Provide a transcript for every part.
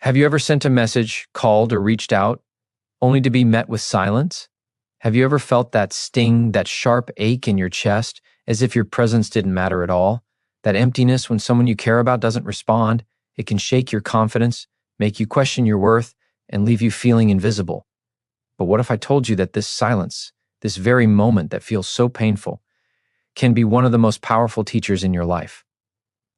Have you ever sent a message, called, or reached out only to be met with silence? Have you ever felt that sting, that sharp ache in your chest, as if your presence didn't matter at all? That emptiness when someone you care about doesn't respond? It can shake your confidence, make you question your worth, and leave you feeling invisible. But what if I told you that this silence, this very moment that feels so painful, can be one of the most powerful teachers in your life?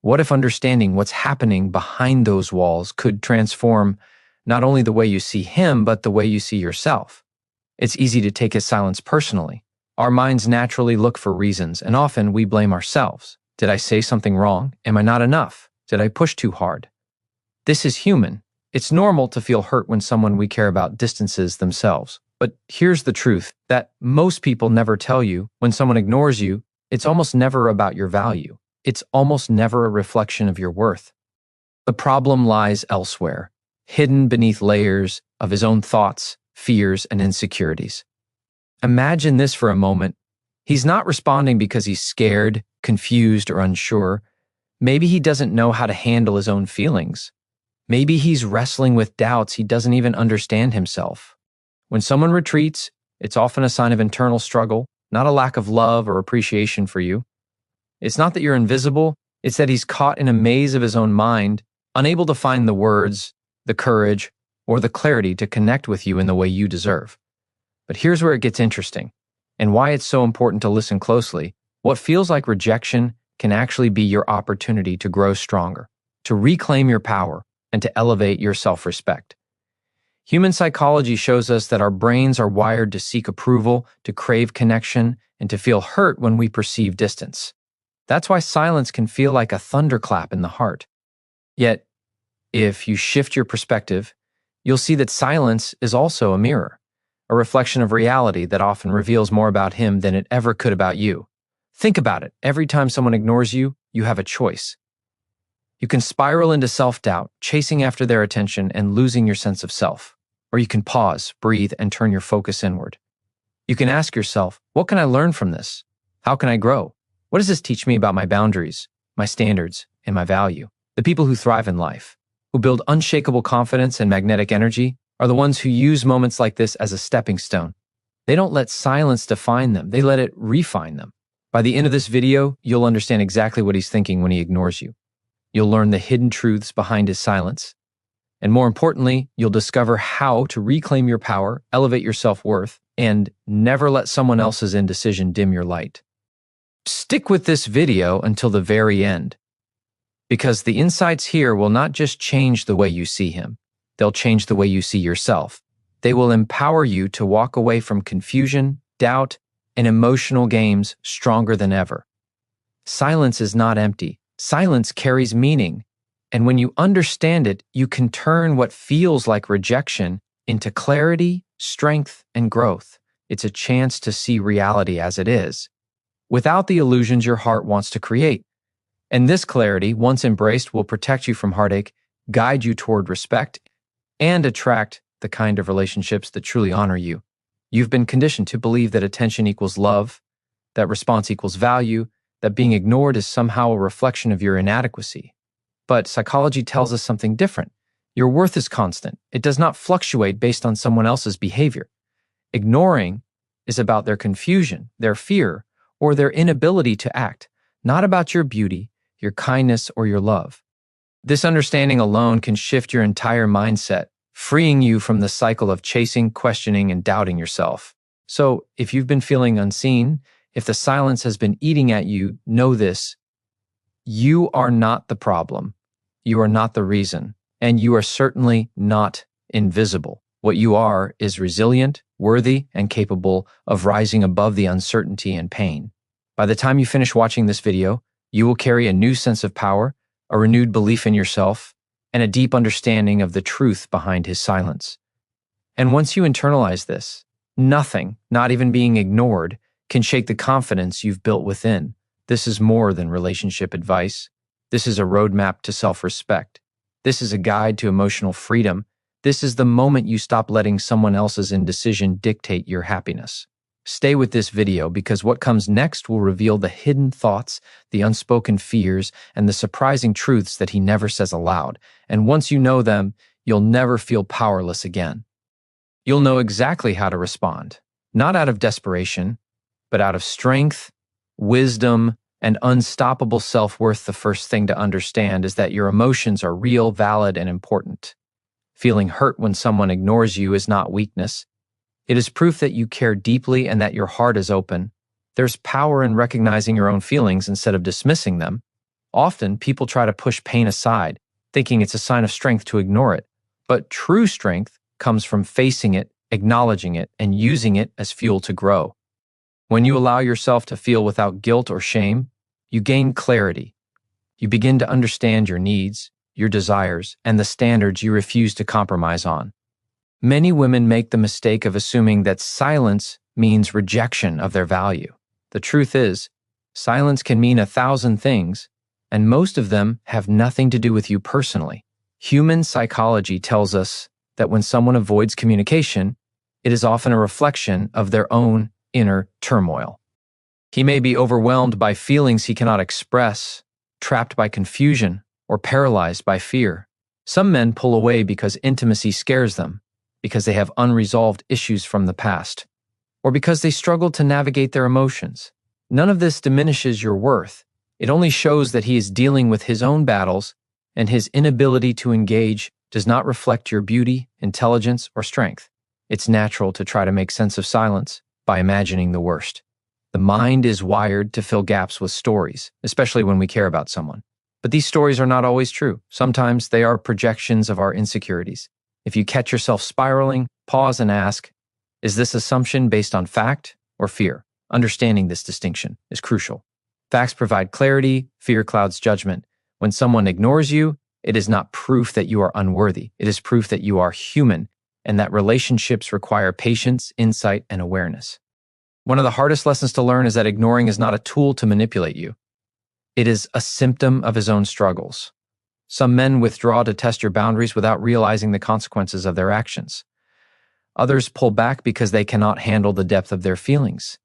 What if understanding what's happening behind those walls could transform not only the way you see him, but the way you see yourself? It's easy to take his silence personally. Our minds naturally look for reasons, and often we blame ourselves. Did I say something wrong? Am I not enough? Did I push too hard? This is human. It's normal to feel hurt when someone we care about distances themselves. But here's the truth that most people never tell you. When someone ignores you, it's almost never about your value. It's almost never a reflection of your worth. The problem lies elsewhere, hidden beneath layers of his own thoughts, fears, and insecurities. Imagine this for a moment. He's not responding because he's scared, confused, or unsure. Maybe he doesn't know how to handle his own feelings. Maybe he's wrestling with doubts he doesn't even understand himself. When someone retreats, it's often a sign of internal struggle, not a lack of love or appreciation for you. It's not that you're invisible, it's that he's caught in a maze of his own mind, unable to find the words, the courage, or the clarity to connect with you in the way you deserve. But here's where it gets interesting, and why it's so important to listen closely. What feels like rejection can actually be your opportunity to grow stronger, to reclaim your power, and to elevate your self-respect. Human psychology shows us that our brains are wired to seek approval, to crave connection, and to feel hurt when we perceive distance. That's why silence can feel like a thunderclap in the heart. Yet, if you shift your perspective, you'll see that silence is also a mirror, a reflection of reality that often reveals more about him than it ever could about you. Think about it. Every time someone ignores you, you have a choice. You can spiral into self-doubt, chasing after their attention and losing your sense of self. Or you can pause, breathe, and turn your focus inward. You can ask yourself, what can I learn from this? How can I grow? What does this teach me about my boundaries, my standards, and my value? The people who thrive in life, who build unshakable confidence and magnetic energy, are the ones who use moments like this as a stepping stone. They don't let silence define them, they let it refine them. By the end of this video, you'll understand exactly what he's thinking when he ignores you. You'll learn the hidden truths behind his silence. And more importantly, you'll discover how to reclaim your power, elevate your self-worth, and never let someone else's indecision dim your light. Stick with this video until the very end, because the insights here will not just change the way you see him, they'll change the way you see yourself. They will empower you to walk away from confusion, doubt, and emotional games stronger than ever. Silence is not empty. Silence carries meaning. And when you understand it, you can turn what feels like rejection into clarity, strength, and growth. It's a chance to see reality as it is, without the illusions your heart wants to create. And this clarity, once embraced, will protect you from heartache, guide you toward respect, and attract the kind of relationships that truly honor you. You've been conditioned to believe that attention equals love, that response equals value, that being ignored is somehow a reflection of your inadequacy. But psychology tells us something different. Your worth is constant. It does not fluctuate based on someone else's behavior. Ignoring is about their confusion, their fear, or their inability to act, not about your beauty, your kindness, or your love. This understanding alone can shift your entire mindset, freeing you from the cycle of chasing, questioning, and doubting yourself. So, if you've been feeling unseen, if the silence has been eating at you, know this: you are not the problem. You are not the reason, and you are certainly not invisible. What you are is resilient, worthy, and capable of rising above the uncertainty and pain. By the time you finish watching this video, you will carry a new sense of power, a renewed belief in yourself, and a deep understanding of the truth behind his silence. And once you internalize this, nothing, not even being ignored, can shake the confidence you've built within. This is more than relationship advice. This is a roadmap to self-respect. This is a guide to emotional freedom. This is the moment you stop letting someone else's indecision dictate your happiness. Stay with this video because what comes next will reveal the hidden thoughts, the unspoken fears, and the surprising truths that he never says aloud. And once you know them, you'll you'll never feel powerless again. You'll know exactly how to respond, not out of desperation, but out of strength, wisdom, and unstoppable self-worth. The first thing to understand is that your emotions are real, valid, and important. Feeling hurt when someone ignores you is not weakness. It is proof that you care deeply and that your heart is open. There's power in recognizing your own feelings instead of dismissing them. Often, people try to push pain aside, thinking it's a sign of strength to ignore it. But true strength comes from facing it, acknowledging it, and using it as fuel to grow. When you allow yourself to feel without guilt or shame, you gain clarity. You begin to understand your needs, your desires, and the standards you refuse to compromise on. Many women make the mistake of assuming that silence means rejection of their value. The truth is, silence can mean 1,000 things, and most of them have nothing to do with you personally. Human psychology tells us that when someone avoids communication, it is often a reflection of their own inner turmoil. He may be overwhelmed by feelings he cannot express, trapped by confusion, or paralyzed by fear. Some men pull away because intimacy scares them, because they have unresolved issues from the past, or because they struggle to navigate their emotions. None of this diminishes your worth. It only shows that he is dealing with his own battles, and his inability to engage does not reflect your beauty, intelligence, or strength. It's natural to try to make sense of silence by imagining the worst. The mind is wired to fill gaps with stories, especially when we care about someone. But these stories are not always true. Sometimes they are projections of our insecurities. If you catch yourself spiraling, pause and ask, is this assumption based on fact or fear? Understanding this distinction is crucial. Facts provide clarity, fear clouds judgment. When someone ignores you, it is not proof that you are unworthy. It is proof that you are human and that relationships require patience, insight, and awareness. One of the hardest lessons to learn is that ignoring is not a tool to manipulate you. It is a symptom of his own struggles. Some men withdraw to test your boundaries without realizing the consequences of their actions. Others pull back because they cannot handle the depth of their feelings.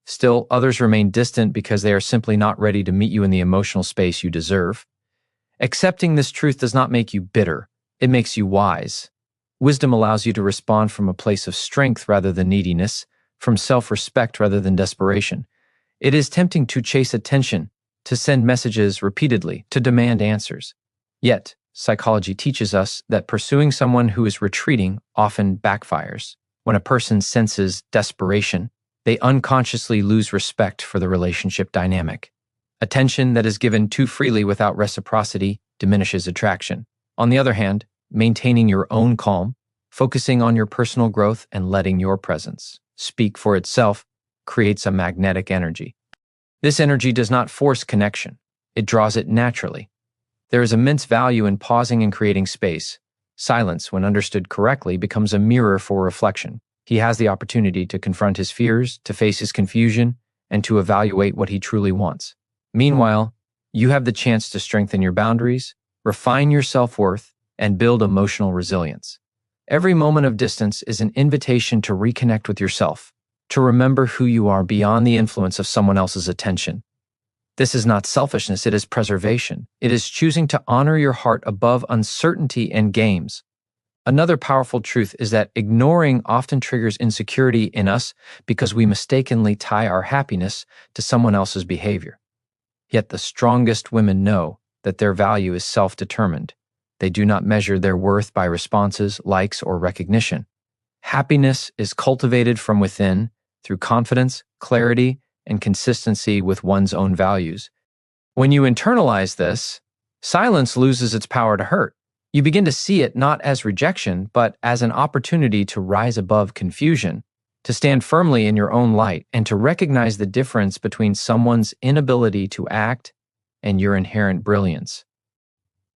Still, others remain distant because they are simply not ready to meet you in the emotional space you deserve. Accepting this truth does not make you bitter. It makes you wise. Wisdom allows you to respond from a place of strength rather than neediness, from self-respect rather than desperation. It is tempting to chase attention, to send messages repeatedly, to demand answers. Yet, psychology teaches us that pursuing someone who is retreating often backfires. When a person senses desperation, they unconsciously lose respect for the relationship dynamic. Attention that is given too freely without reciprocity diminishes attraction. On the other hand, maintaining your own calm, focusing on your personal growth, and letting your presence speak for itself creates a magnetic energy. This energy does not force connection. It draws it naturally. There is immense value in pausing and creating space. Silence, when understood correctly, becomes a mirror for reflection. He has the opportunity to confront his fears, to face his confusion, and to evaluate what he truly wants. Meanwhile, you have the chance to strengthen your boundaries, refine your self-worth, and build emotional resilience. Every moment of distance is an invitation to reconnect with yourself, to remember who you are beyond the influence of someone else's attention. This is not selfishness, it is preservation. It is choosing to honor your heart above uncertainty and games. Another powerful truth is that ignoring often triggers insecurity in us because we mistakenly tie our happiness to someone else's behavior. Yet the strongest women know that their value is self-determined. They do not measure their worth by responses, likes, or recognition. Happiness is cultivated from within through confidence, clarity, and consistency with one's own values. When you internalize this, silence loses its power to hurt. You begin to see it not as rejection, but as an opportunity to rise above confusion, to stand firmly in your own light, and to recognize the difference between someone's inability to act and your inherent brilliance.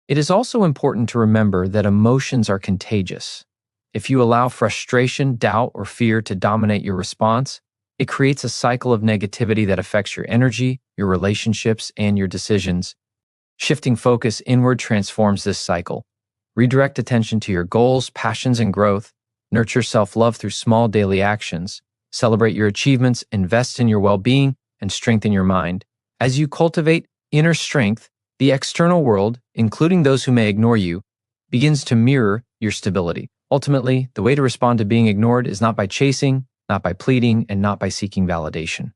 It is also important to remember that emotions are contagious. If you allow frustration, doubt, or fear to dominate your response, it creates a cycle of negativity that affects your energy, your relationships, and your decisions. Shifting focus inward transforms this cycle. Redirect attention to your goals, passions, and growth. Nurture self-love through small daily actions. Celebrate your achievements, invest in your well-being, and strengthen your mind. As you cultivate inner strength, the external world, including those who may ignore you, begins to mirror your stability. Ultimately, the way to respond to being ignored is not by chasing, not by pleading, and not by seeking validation.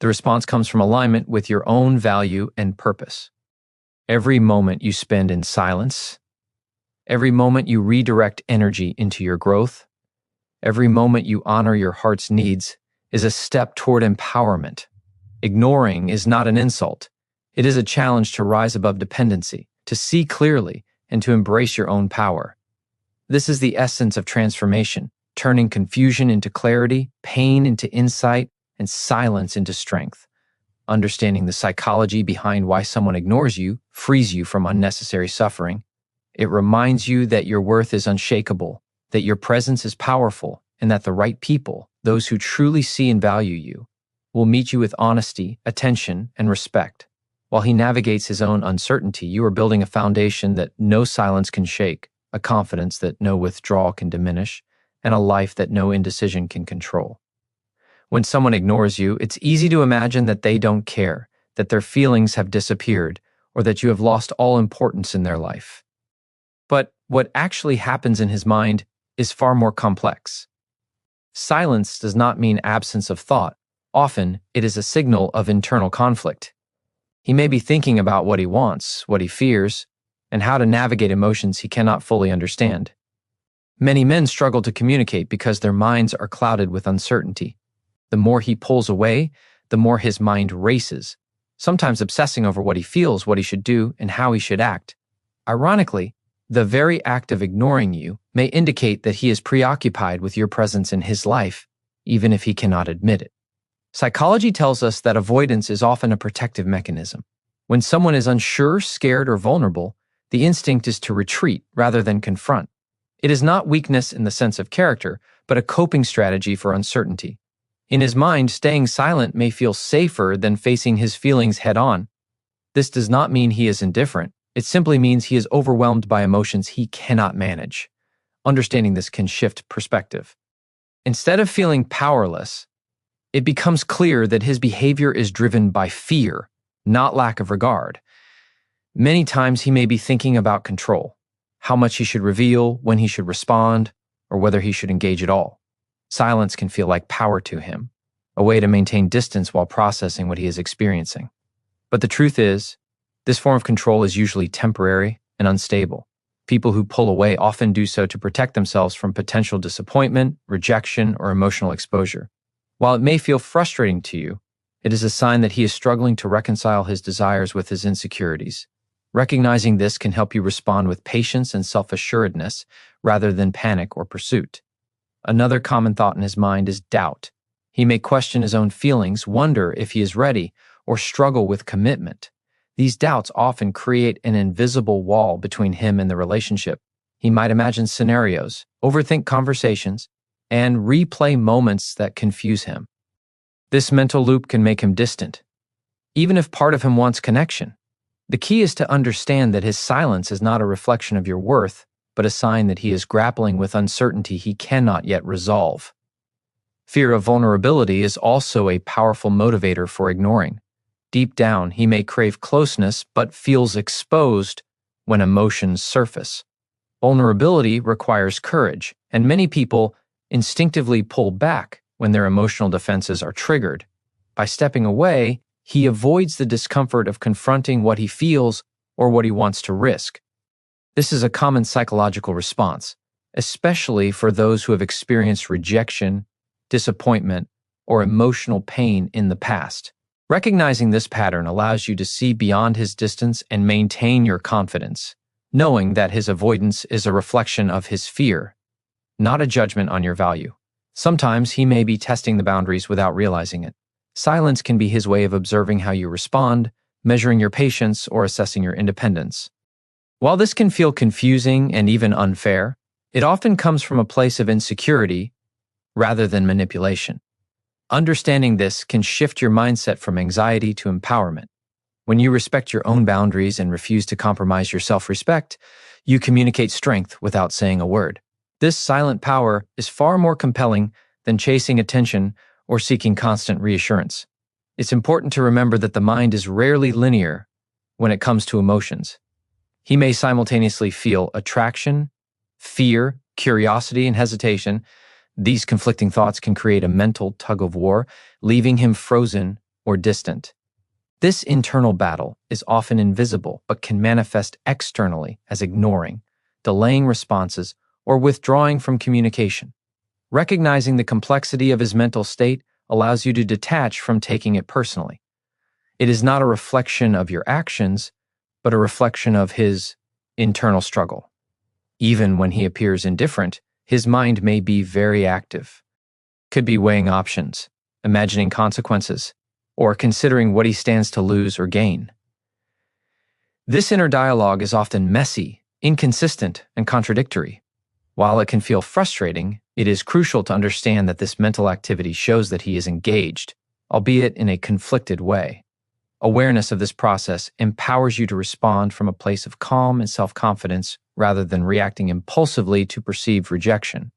The response comes from alignment with your own value and purpose. Every moment you spend in silence, every moment you redirect energy into your growth, every moment you honor your heart's needs is a step toward empowerment. Ignoring is not an insult. It is a challenge to rise above dependency, to see clearly, and to embrace your own power. This is the essence of transformation, turning confusion into clarity, pain into insight, and silence into strength. Understanding the psychology behind why someone ignores you frees you from unnecessary suffering. It reminds you that your worth is unshakable, that your presence is powerful, and that the right people, those who truly see and value you, will meet you with honesty, attention, and respect. While he navigates his own uncertainty, you are building a foundation that no silence can shake, a confidence that no withdrawal can diminish, and a life that no indecision can control. When someone ignores you, it's easy to imagine that they don't care, that their feelings have disappeared, or that you have lost all importance in their life. But what actually happens in his mind is far more complex. Silence does not mean absence of thought. Often, it is a signal of internal conflict. He may be thinking about what he wants, what he fears, and how to navigate emotions he cannot fully understand. Many men struggle to communicate because their minds are clouded with uncertainty. The more he pulls away, the more his mind races, sometimes obsessing over what he feels, what he should do, and how he should act. Ironically, the very act of ignoring you may indicate that he is preoccupied with your presence in his life, even if he cannot admit it. Psychology tells us that avoidance is often a protective mechanism. When someone is unsure, scared, or vulnerable, the instinct is to retreat rather than confront. It is not weakness in the sense of character, but a coping strategy for uncertainty. In his mind, staying silent may feel safer than facing his feelings head-on. This does not mean he is indifferent. It simply means he is overwhelmed by emotions he cannot manage. Understanding this can shift perspective. Instead of feeling powerless, it becomes clear that his behavior is driven by fear, not lack of regard. Many times he may be thinking about control, how much he should reveal, when he should respond, or whether he should engage at all. Silence can feel like power to him, a way to maintain distance while processing what he is experiencing. But the truth is, this form of control is usually temporary and unstable. People who pull away often do so to protect themselves from potential disappointment, rejection, or emotional exposure. While it may feel frustrating to you, it is a sign that he is struggling to reconcile his desires with his insecurities. Recognizing this can help you respond with patience and self-assuredness rather than panic or pursuit. Another common thought in his mind is doubt. He may question his own feelings, wonder if he is ready, or struggle with commitment. These doubts often create an invisible wall between him and the relationship. He might imagine scenarios, overthink conversations, and replay moments that confuse him. This mental loop can make him distant, even if part of him wants connection. The key is to understand that his silence is not a reflection of your worth, but a sign that he is grappling with uncertainty he cannot yet resolve. Fear of vulnerability is also a powerful motivator for ignoring. Deep down, he may crave closeness but feels exposed when emotions surface. Vulnerability requires courage, and many people instinctively pull back when their emotional defenses are triggered. By stepping away, he avoids the discomfort of confronting what he feels or what he wants to risk. This is a common psychological response, especially for those who have experienced rejection, disappointment, or emotional pain in the past. Recognizing this pattern allows you to see beyond his distance and maintain your confidence, knowing that his avoidance is a reflection of his fear, not a judgment on your value. Sometimes he may be testing the boundaries without realizing it. Silence can be his way of observing how you respond, measuring your patience, or assessing your independence. While this can feel confusing and even unfair, it often comes from a place of insecurity rather than manipulation. Understanding this can shift your mindset from anxiety to empowerment. When you respect your own boundaries and refuse to compromise your self-respect, you communicate strength without saying a word. This silent power is far more compelling than chasing attention or seeking constant reassurance. It's important to remember that the mind is rarely linear when it comes to emotions. He may simultaneously feel attraction, fear, curiosity, and hesitation. These conflicting thoughts can create a mental tug of war, leaving him frozen or distant. This internal battle is often invisible but can manifest externally as ignoring, delaying responses, or withdrawing from communication. Recognizing the complexity of his mental state allows you to detach from taking it personally. It is not a reflection of your actions, but a reflection of his internal struggle. Even when he appears indifferent, his mind may be very active. Could be weighing options, imagining consequences, or considering what he stands to lose or gain. This inner dialogue is often messy, inconsistent, and contradictory. While it can feel frustrating, it is crucial to understand that this mental activity shows that he is engaged, albeit in a conflicted way. Awareness of this process empowers you to respond from a place of calm and self-confidence rather than reacting impulsively to perceived rejection.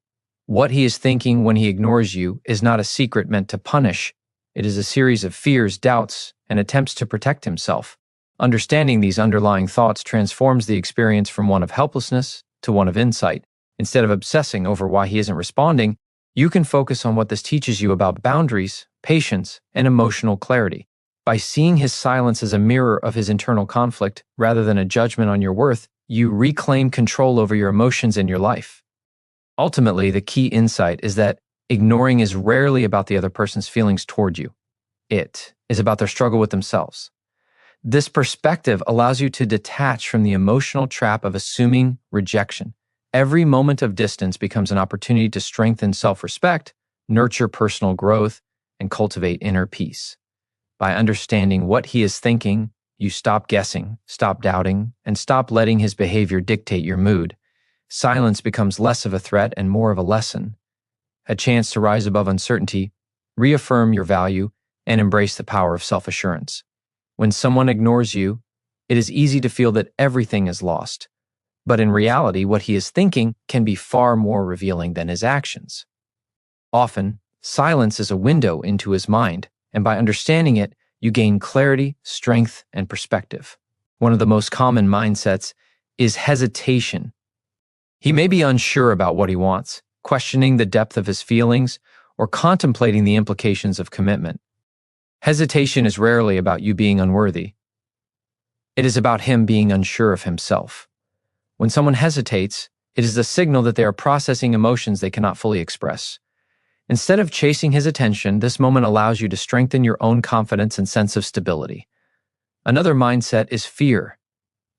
What he is thinking when he ignores you is not a secret meant to punish. It is a series of fears, doubts, and attempts to protect himself. Understanding these underlying thoughts transforms the experience from one of helplessness to one of insight. Instead of obsessing over why he isn't responding, you can focus on what this teaches you about boundaries, patience, and emotional clarity. By seeing his silence as a mirror of his internal conflict rather than a judgment on your worth, you reclaim control over your emotions and your life. Ultimately, the key insight is that ignoring is rarely about the other person's feelings toward you. It is about their struggle with themselves. This perspective allows you to detach from the emotional trap of assuming rejection. Every moment of distance becomes an opportunity to strengthen self-respect, nurture personal growth, and cultivate inner peace. By understanding what he is thinking, you stop guessing, stop doubting, and stop letting his behavior dictate your mood. Silence becomes less of a threat and more of a lesson, a chance to rise above uncertainty, reaffirm your value, and embrace the power of self-assurance. When someone ignores you, it is easy to feel that everything is lost. But in reality, what he is thinking can be far more revealing than his actions. Often, silence is a window into his mind, and by understanding it, you gain clarity, strength, and perspective. One of the most common mindsets is hesitation. He may be unsure about what he wants, questioning the depth of his feelings, or contemplating the implications of commitment. Hesitation is rarely about you being unworthy. It is about him being unsure of himself. When someone hesitates, it is a signal that they are processing emotions they cannot fully express. Instead of chasing his attention, this moment allows you to strengthen your own confidence and sense of stability. Another mindset is fear.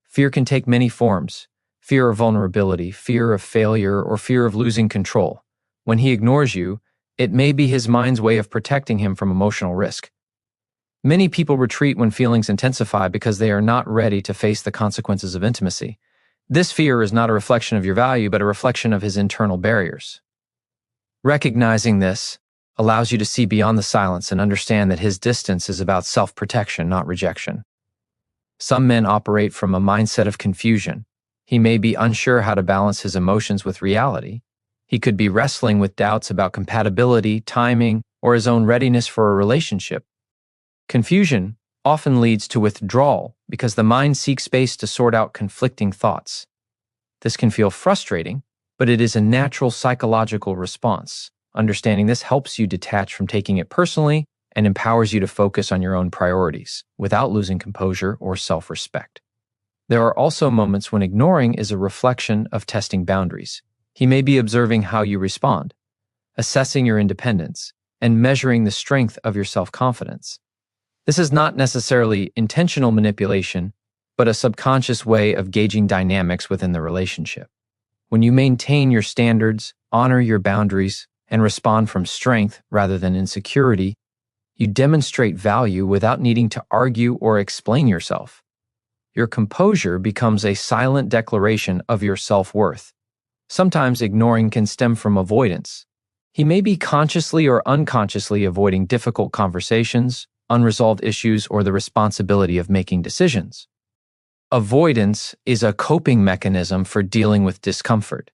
Fear can take many forms: fear of vulnerability, fear of failure, or fear of losing control. When he ignores you, it may be his mind's way of protecting him from emotional risk. Many people retreat when feelings intensify because they are not ready to face the consequences of intimacy. This fear is not a reflection of your value, but a reflection of his internal barriers. Recognizing this allows you to see beyond the silence and understand that his distance is about self-protection, not rejection. Some men operate from a mindset of confusion. He may be unsure how to balance his emotions with reality. He could be wrestling with doubts about compatibility, timing, or his own readiness for a relationship. Confusion often leads to withdrawal because the mind seeks space to sort out conflicting thoughts. This can feel frustrating, but it is a natural psychological response. Understanding this helps you detach from taking it personally and empowers you to focus on your own priorities without losing composure or self-respect. There are also moments when ignoring is a reflection of testing boundaries. He may be observing how you respond, assessing your independence, and measuring the strength of your self-confidence. This is not necessarily intentional manipulation, but a subconscious way of gauging dynamics within the relationship. When you maintain your standards, honor your boundaries, and respond from strength rather than insecurity, you demonstrate value without needing to argue or explain yourself. Your composure becomes a silent declaration of your self-worth. Sometimes ignoring can stem from avoidance. He may be consciously or unconsciously avoiding difficult conversations, unresolved issues, or the responsibility of making decisions. Avoidance is a coping mechanism for dealing with discomfort.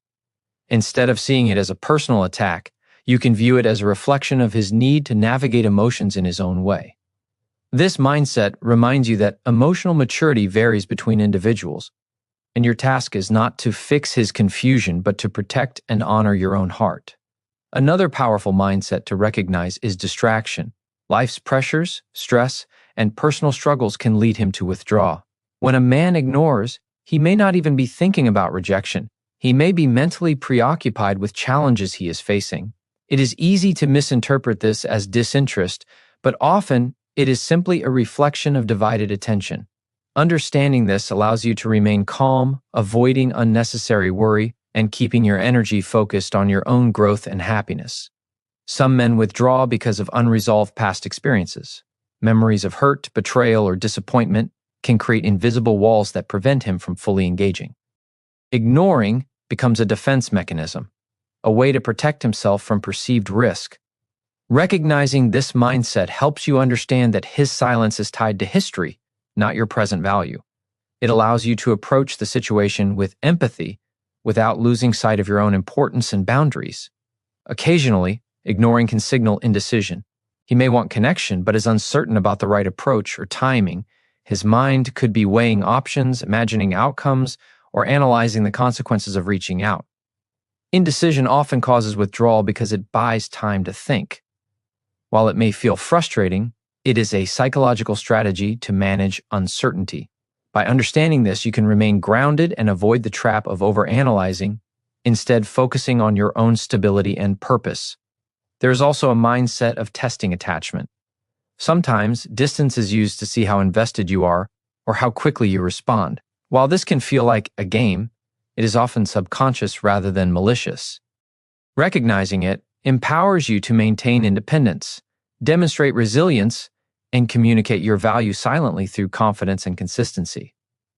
Instead of seeing it as a personal attack, you can view it as a reflection of his need to navigate emotions in his own way. This mindset reminds you that emotional maturity varies between individuals. and your task is not to fix his confusion, but to protect and honor your own heart. Another powerful mindset to recognize is distraction. Life's pressures, stress, and personal struggles can lead him to withdraw. When a man ignores, he may not even be thinking about rejection. He may be mentally preoccupied with challenges he is facing. It is easy to misinterpret this as disinterest, but often it is simply a reflection of divided attention. Understanding this allows you to remain calm, avoiding unnecessary worry, and keeping your energy focused on your own growth and happiness. Some men withdraw because of unresolved past experiences. Memories of hurt, betrayal, or disappointment can create invisible walls that prevent him from fully engaging. Ignoring becomes a defense mechanism, a way to protect himself from perceived risk. Recognizing this mindset helps you understand that his silence is tied to history, not your present value. It allows you to approach the situation with empathy without losing sight of your own importance and boundaries. Occasionally, ignoring can signal indecision. He may want connection, but is uncertain about the right approach or timing. His mind could be weighing options, imagining outcomes, or analyzing the consequences of reaching out. Indecision often causes withdrawal because it buys time to think. While it may feel frustrating, it is a psychological strategy to manage uncertainty. By understanding this, you can remain grounded and avoid the trap of overanalyzing, instead focusing on your own stability and purpose. There is also a mindset of testing attachment. Sometimes, distance is used to see how invested you are or how quickly you respond. While this can feel like a game, it is often subconscious rather than malicious. Recognizing it empowers you to maintain independence, demonstrate resilience, and communicate your value silently through confidence and consistency.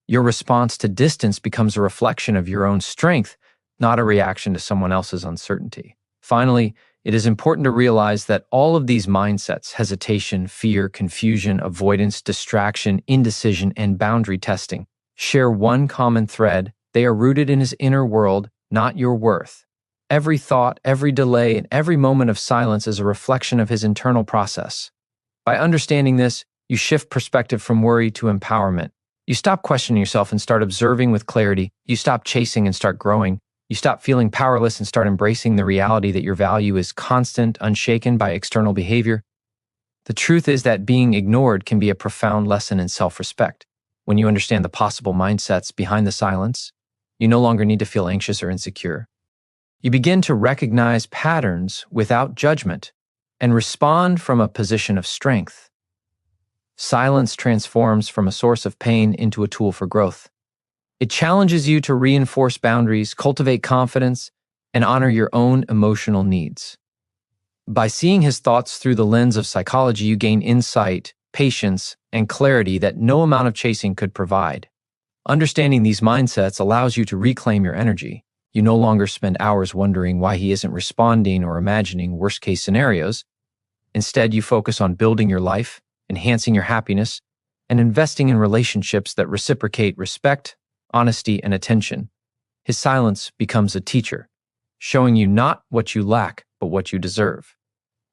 Your response to distance becomes a reflection of your own strength, not a reaction to someone else's uncertainty. Finally, it is important to realize that all of these mindsets, hesitation, fear, confusion, avoidance, distraction, indecision, and boundary testing, share one common thread. They are rooted in his inner world, not your worth. Every thought, every delay, and every moment of silence is a reflection of his internal process. By understanding this, you shift perspective from worry to empowerment. You stop questioning yourself and start observing with clarity. You stop chasing and start growing. You stop feeling powerless and start embracing the reality that your value is constant, unshaken by external behavior. The truth is that being ignored can be a profound lesson in self-respect. When you understand the possible mindsets behind the silence, you no longer need to feel anxious or insecure. You begin to recognize patterns without judgment and respond from a position of strength. Silence transforms from a source of pain into a tool for growth. It challenges you to reinforce boundaries, cultivate confidence, and honor your own emotional needs. By seeing his thoughts through the lens of psychology, you gain insight, patience, and clarity that no amount of chasing could provide. Understanding these mindsets allows you to reclaim your energy. You no longer spend hours wondering why he isn't responding or imagining worst-case scenarios. Instead, you focus on building your life, enhancing your happiness, and investing in relationships that reciprocate respect, honesty, and attention. His silence becomes a teacher, showing you not what you lack, but what you deserve.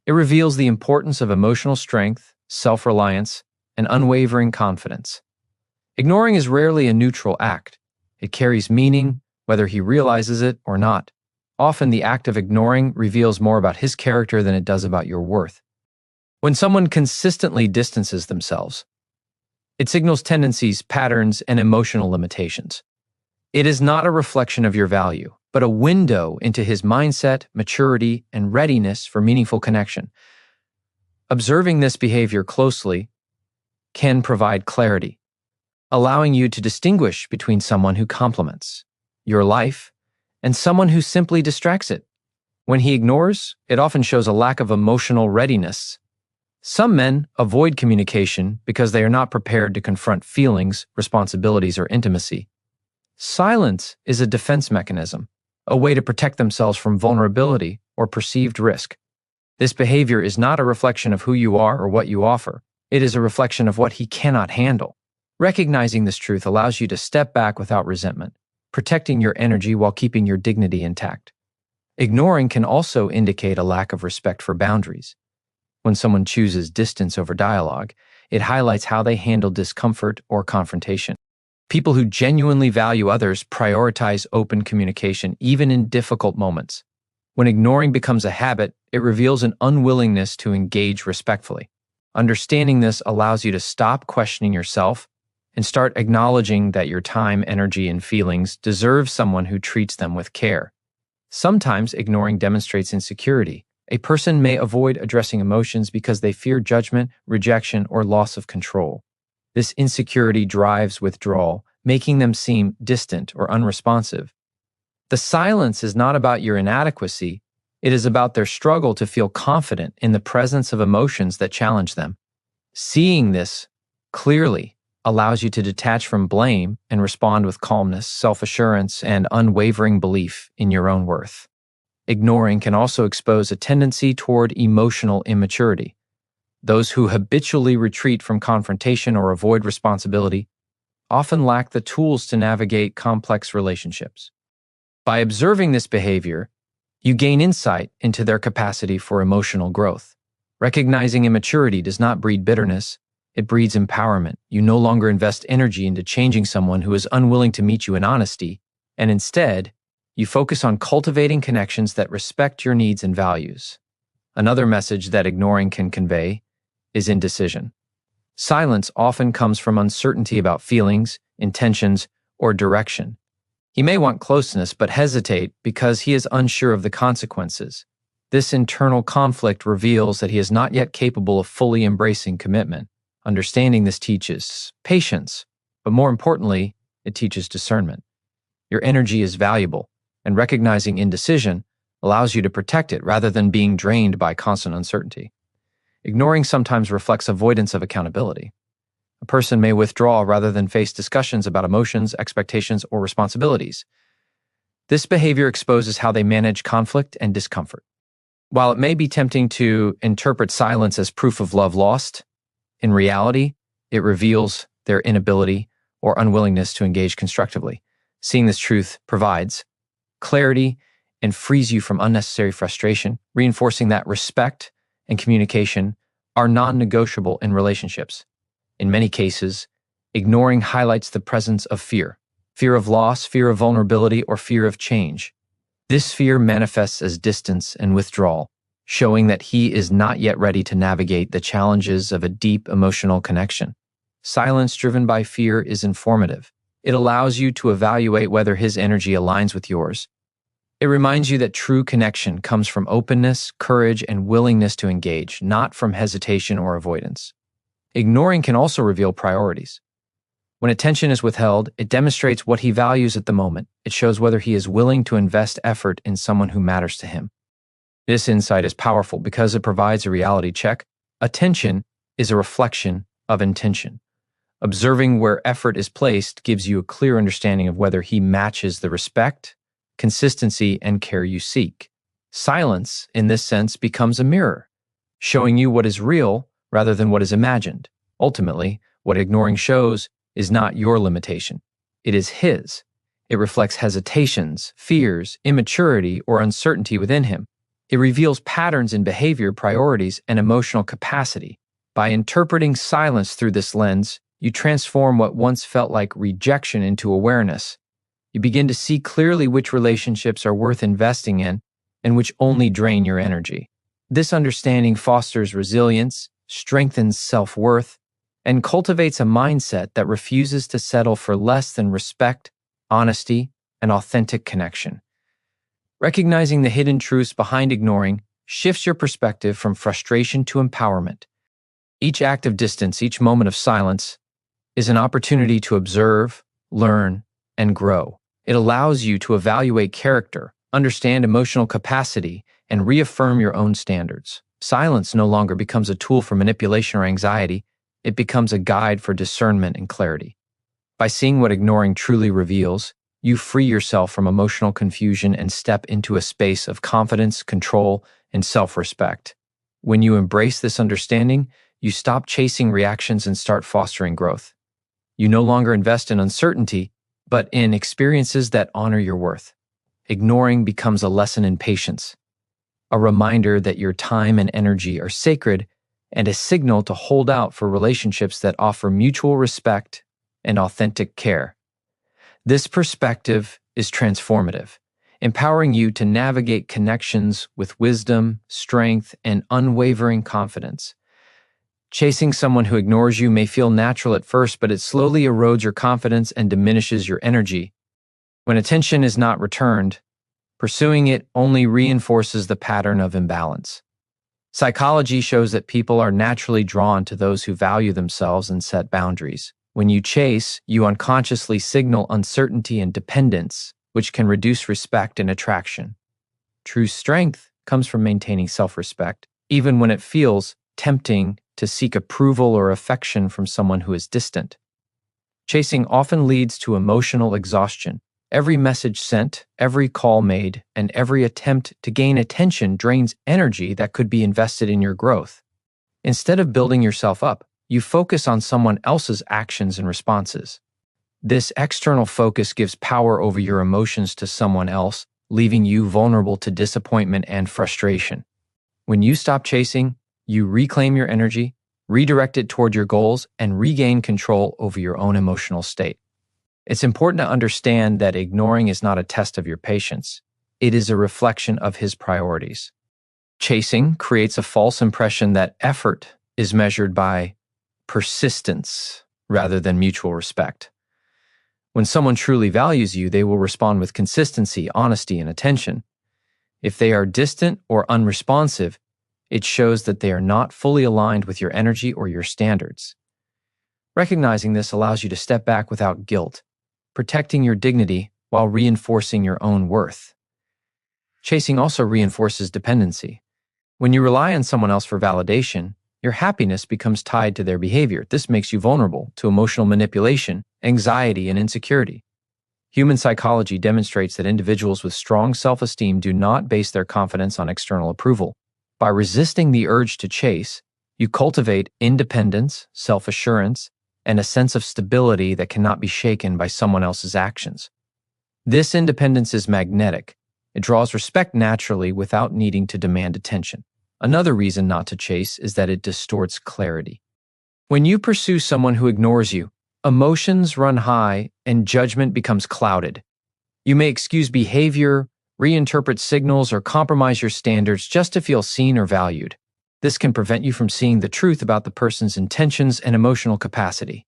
It reveals the importance of emotional strength, self-reliance, and unwavering confidence. Ignoring is rarely a neutral act. It carries meaning, whether he realizes it or not. Often the act of ignoring reveals more about his character than it does about your worth. When someone consistently distances themselves, it signals tendencies, patterns, and emotional limitations. It is not a reflection of your value, but a window into his mindset, maturity, and readiness for meaningful connection. Observing this behavior closely can provide clarity, allowing you to distinguish between someone who complements your life and someone who simply distracts it. When he ignores, it often shows a lack of emotional readiness. Some men avoid communication because they are not prepared to confront feelings, responsibilities, or intimacy. Silence is a defense mechanism, a way to protect themselves from vulnerability or perceived risk. This behavior is not a reflection of who you are or what you offer. It is a reflection of what he cannot handle. Recognizing this truth allows you to step back without resentment, protecting your energy while keeping your dignity intact. Ignoring can also indicate a lack of respect for boundaries. When someone chooses distance over dialogue, it highlights how they handle discomfort or confrontation. People who genuinely value others prioritize open communication, even in difficult moments. When ignoring becomes a habit, it reveals an unwillingness to engage respectfully. Understanding this allows you to stop questioning yourself and start acknowledging that your time, energy, and feelings deserve someone who treats them with care. Sometimes ignoring demonstrates insecurity. A person may avoid addressing emotions because they fear judgment, rejection, or loss of control. This insecurity drives withdrawal, making them seem distant or unresponsive. The silence is not about your inadequacy, it is about their struggle to feel confident in the presence of emotions that challenge them. Seeing this clearly allows you to detach from blame and respond with calmness, self-assurance, and unwavering belief in your own worth. Ignoring can also expose a tendency toward emotional immaturity. Those who habitually retreat from confrontation or avoid responsibility often lack the tools to navigate complex relationships. By observing this behavior, you gain insight into their capacity for emotional growth. Recognizing immaturity does not breed bitterness, it breeds empowerment. You no longer invest energy into changing someone who is unwilling to meet you in honesty, and instead, you focus on cultivating connections that respect your needs and values. Another message that ignoring can convey is indecision. Silence often comes from uncertainty about feelings, intentions, or direction. He may want closeness but hesitate because he is unsure of the consequences. This internal conflict reveals that he is not yet capable of fully embracing commitment. Understanding this teaches patience, but more importantly, it teaches discernment. Your energy is valuable, and recognizing indecision allows you to protect it rather than being drained by constant uncertainty. Ignoring sometimes reflects avoidance of accountability. A person may withdraw rather than face discussions about emotions, expectations, or responsibilities. This behavior exposes how they manage conflict and discomfort. While it may be tempting to interpret silence as proof of love lost, in reality, it reveals their inability or unwillingness to engage constructively. Seeing this truth provides clarity and frees you from unnecessary frustration, reinforcing that respect and communication are non-negotiable in relationships. In many cases, ignoring highlights the presence of fear of loss, fear of vulnerability, or fear of change. This fear manifests as distance and withdrawal, showing that he is not yet ready to navigate the challenges of a deep emotional connection. Silence driven by fear is informative. It allows you to evaluate whether his energy aligns with yours. It reminds you that true connection comes from openness, courage, and willingness to engage, not from hesitation or avoidance. Ignoring can also reveal priorities. When attention is withheld, it demonstrates what he values at the moment. It shows whether he is willing to invest effort in someone who matters to him. This insight is powerful because it provides a reality check. Attention is a reflection of intention. Observing where effort is placed gives you a clear understanding of whether he matches the respect, consistency, and care you seek. Silence, in this sense, becomes a mirror, showing you what is real rather than what is imagined. Ultimately, what ignoring shows is not your limitation. It is his. It reflects hesitations, fears, immaturity, or uncertainty within him. It reveals patterns in behavior, priorities, and emotional capacity. By interpreting silence through this lens, you transform what once felt like rejection into awareness. You begin to see clearly which relationships are worth investing in and which only drain your energy. This understanding fosters resilience, strengthens self-worth, and cultivates a mindset that refuses to settle for less than respect, honesty, and authentic connection. Recognizing the hidden truths behind ignoring shifts your perspective from frustration to empowerment. Each act of distance, each moment of silence, is an opportunity to observe, learn, and grow. It allows you to evaluate character, understand emotional capacity, and reaffirm your own standards. Silence no longer becomes a tool for manipulation or anxiety. It becomes a guide for discernment and clarity. By seeing what ignoring truly reveals, you free yourself from emotional confusion and step into a space of confidence, control, and self-respect. When you embrace this understanding, you stop chasing reactions and start fostering growth. You no longer invest in uncertainty, but in experiences that honor your worth. Ignoring becomes a lesson in patience, a reminder that your time and energy are sacred, and a signal to hold out for relationships that offer mutual respect and authentic care. This perspective is transformative, empowering you to navigate connections with wisdom, strength, and unwavering confidence. Chasing someone who ignores you may feel natural at first, but it slowly erodes your confidence and diminishes your energy. When attention is not returned, pursuing it only reinforces the pattern of imbalance. Psychology shows that people are naturally drawn to those who value themselves and set boundaries. When you chase, you unconsciously signal uncertainty and dependence, which can reduce respect and attraction. True strength comes from maintaining self-respect, even when it feels tempting to seek approval or affection from someone who is distant. Chasing often leads to emotional exhaustion. Every message sent, every call made, and every attempt to gain attention drains energy that could be invested in your growth. Instead of building yourself up, you focus on someone else's actions and responses. This external focus gives power over your emotions to someone else, leaving you vulnerable to disappointment and frustration. When you stop chasing, you reclaim your energy, redirect it toward your goals, and regain control over your own emotional state. It's important to understand that ignoring is not a test of your patience. It is a reflection of his priorities. Chasing creates a false impression that effort is measured by persistence rather than mutual respect. When someone truly values you, they will respond with consistency, honesty, and attention. If they are distant or unresponsive, it shows that they are not fully aligned with your energy or your standards. Recognizing this allows you to step back without guilt, protecting your dignity while reinforcing your own worth. Chasing also reinforces dependency. When you rely on someone else for validation, your happiness becomes tied to their behavior. This makes you vulnerable to emotional manipulation, anxiety, and insecurity. Human psychology demonstrates that individuals with strong self-esteem do not base their confidence on external approval. By resisting the urge to chase, you cultivate independence, self-assurance, and a sense of stability that cannot be shaken by someone else's actions. This independence is magnetic. It draws respect naturally without needing to demand attention. Another reason not to chase is that it distorts clarity. When you pursue someone who ignores you, emotions run high and judgment becomes clouded. You may excuse behavior, reinterpret signals, or compromise your standards just to feel seen or valued. This can prevent you from seeing the truth about the person's intentions and emotional capacity.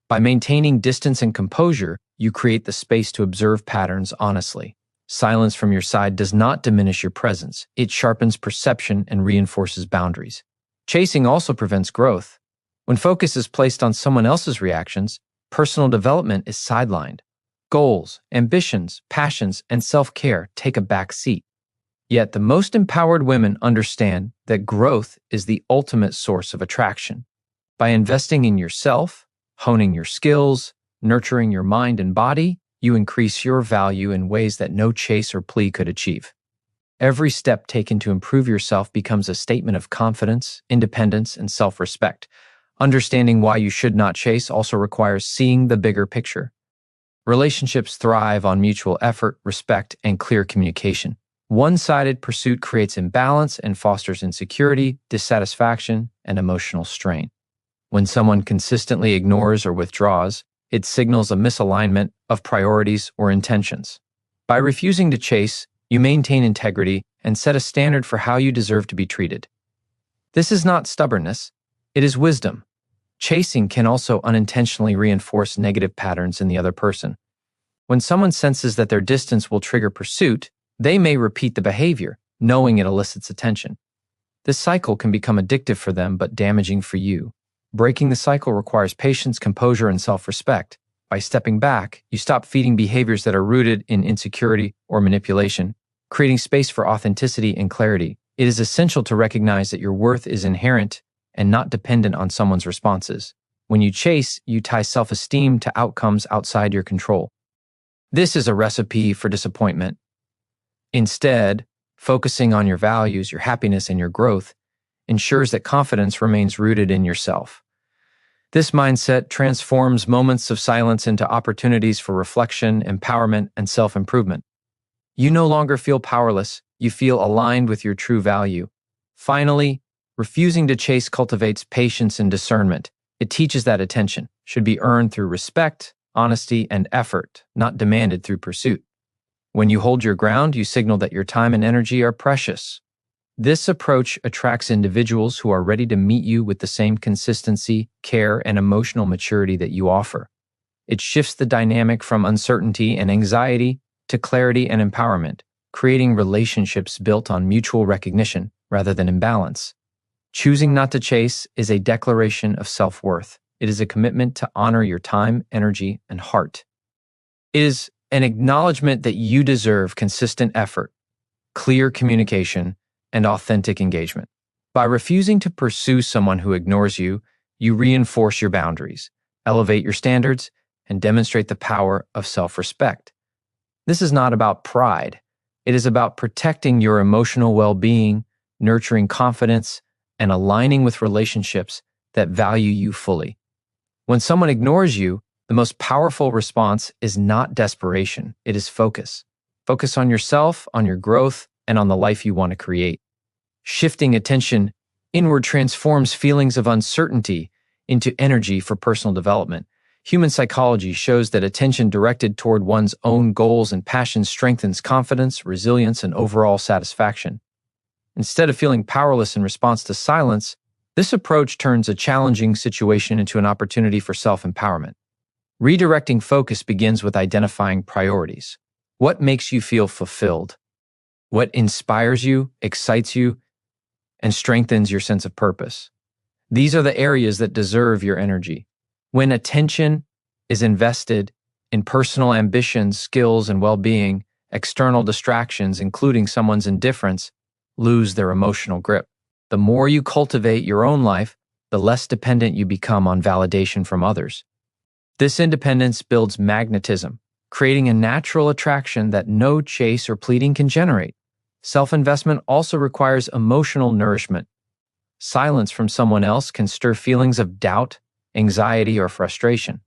By maintaining distance and composure, you create the space to observe patterns honestly. Silence from your side does not diminish your presence. It sharpens perception and reinforces boundaries. Chasing also prevents growth. When focus is placed on someone else's reactions, personal development is sidelined. Goals, ambitions, passions, and self-care take a back seat. Yet the most empowered women understand that growth is the ultimate source of attraction. By investing in yourself, honing your skills, nurturing your mind and body, you increase your value in ways that no chase or plea could achieve. Every step taken to improve yourself becomes a statement of confidence, independence, and self-respect. Understanding why you should not chase also requires seeing the bigger picture. Relationships thrive on mutual effort, respect, and clear communication. One-sided pursuit creates imbalance and fosters insecurity, dissatisfaction, and emotional strain. When someone consistently ignores or withdraws, it signals a misalignment of priorities or intentions. By refusing to chase, you maintain integrity and set a standard for how you deserve to be treated. This is not stubbornness, it is wisdom. Chasing can also unintentionally reinforce negative patterns in the other person. When someone senses that their distance will trigger pursuit, they may repeat the behavior, knowing it elicits attention. This cycle can become addictive for them but damaging for you. Breaking the cycle requires patience, composure, and self-respect. By stepping back, you stop feeding behaviors that are rooted in insecurity or manipulation, creating space for authenticity and clarity. It is essential to recognize that your worth is inherent and not dependent on someone's responses. When you chase, you tie self-esteem to outcomes outside your control. This is a recipe for disappointment. Instead, focusing on your values, your happiness, and your growth ensures that confidence remains rooted in yourself. This mindset transforms moments of silence into opportunities for reflection, empowerment, and self-improvement. You no longer feel powerless, you feel aligned with your true value. Finally, refusing to chase cultivates patience and discernment. It teaches that attention should be earned through respect, honesty, and effort, not demanded through pursuit. When you hold your ground, you signal that your time and energy are precious. This approach attracts individuals who are ready to meet you with the same consistency, care, and emotional maturity that you offer. It shifts the dynamic from uncertainty and anxiety to clarity and empowerment, creating relationships built on mutual recognition rather than imbalance. Choosing not to chase is a declaration of self-worth. It is a commitment to honor your time, energy, and heart. It is an acknowledgement that you deserve consistent effort, clear communication, and authentic engagement. By refusing to pursue someone who ignores you, you reinforce your boundaries, elevate your standards, and demonstrate the power of self-respect. This is not about pride. It is about protecting your emotional well-being, nurturing confidence, and aligning with relationships that value you fully. When someone ignores you, the most powerful response is not desperation, it is focus. Focus on yourself, on your growth, and on the life you want to create. Shifting attention inward transforms feelings of uncertainty into energy for personal development. Human psychology shows that attention directed toward one's own goals and passions strengthens confidence, resilience, and overall satisfaction. Instead of feeling powerless in response to silence, this approach turns a challenging situation into an opportunity for self-empowerment. Redirecting focus begins with identifying priorities. What makes you feel fulfilled? What inspires you, excites you, and strengthens your sense of purpose? These are the areas that deserve your energy. When attention is invested in personal ambitions, skills, and well-being, external distractions, including someone's indifference, lose their emotional grip. The more you cultivate your own life, the less dependent you become on validation from others. This independence builds magnetism, creating a natural attraction that no chase or pleading can generate. Self-investment also requires emotional nourishment. Silence from someone else can stir feelings of doubt, anxiety, or frustration.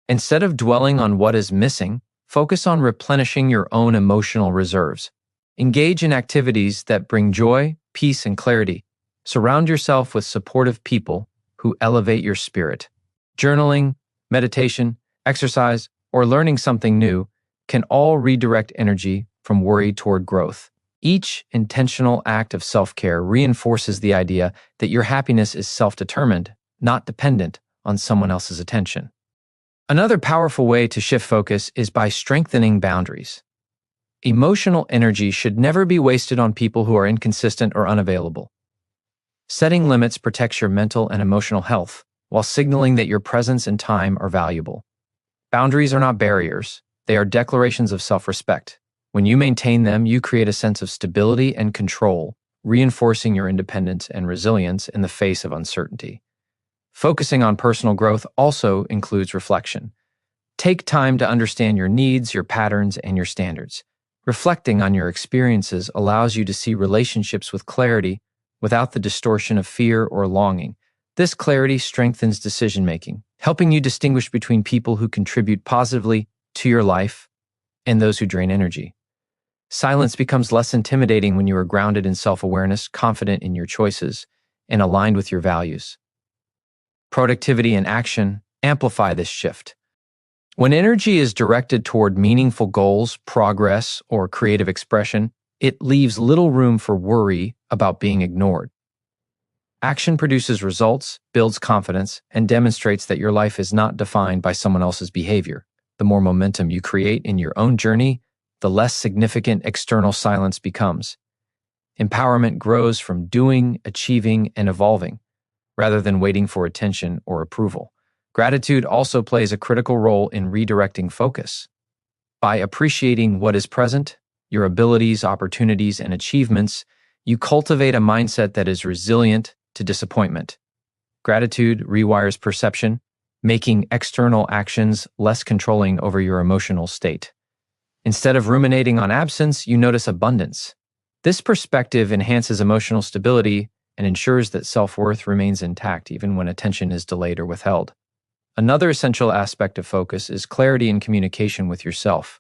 Instead of dwelling on what is missing, focus on replenishing your own emotional reserves. Engage in activities that bring joy, peace, and clarity. Surround yourself with supportive people who elevate your spirit. Journaling, meditation, exercise, or learning something new can all redirect energy from worry toward growth. Each intentional act of self-care reinforces the idea that your happiness is self-determined, not dependent on someone else's attention. Another powerful way to shift focus is by strengthening boundaries. Emotional energy should never be wasted on people who are inconsistent or unavailable. Setting limits protects your mental and emotional health, while signaling that your presence and time are valuable. Boundaries are not barriers, they are declarations of self-respect. When you maintain them, you create a sense of stability and control, reinforcing your independence and resilience in the face of uncertainty. Focusing on personal growth also includes reflection. Take time to understand your needs, your patterns, and your standards. Reflecting on your experiences allows you to see relationships with clarity without the distortion of fear or longing. This clarity strengthens decision-making, helping you distinguish between people who contribute positively to your life and those who drain energy. Silence becomes less intimidating when you are grounded in self-awareness, confident in your choices, and aligned with your values. Productivity and action amplify this shift. When energy is directed toward meaningful goals, progress, or creative expression, it leaves little room for worry about being ignored. Action produces results, builds confidence, and demonstrates that your life is not defined by someone else's behavior. The more momentum you create in your own journey, the less significant external silence becomes. Empowerment grows from doing, achieving, and evolving, rather than waiting for attention or approval. Gratitude also plays a critical role in redirecting focus. By appreciating what is present, your abilities, opportunities, and achievements, you cultivate a mindset that is resilient to disappointment. Gratitude rewires perception, making external actions less controlling over your emotional state. Instead of ruminating on absence, you notice abundance. This perspective enhances emotional stability and ensures that self-worth remains intact even when attention is delayed or withheld. Another essential aspect of focus is clarity in communication with yourself.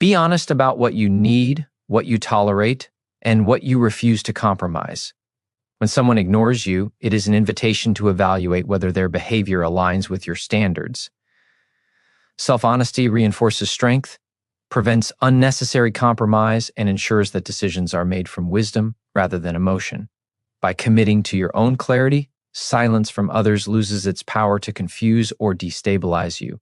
Be honest about what you need, what you tolerate, and what you refuse to compromise. When someone ignores you, it is an invitation to evaluate whether their behavior aligns with your standards. Self-honesty reinforces strength, prevents unnecessary compromise, and ensures that decisions are made from wisdom rather than emotion. By committing to your own clarity, silence from others loses its power to confuse or destabilize you.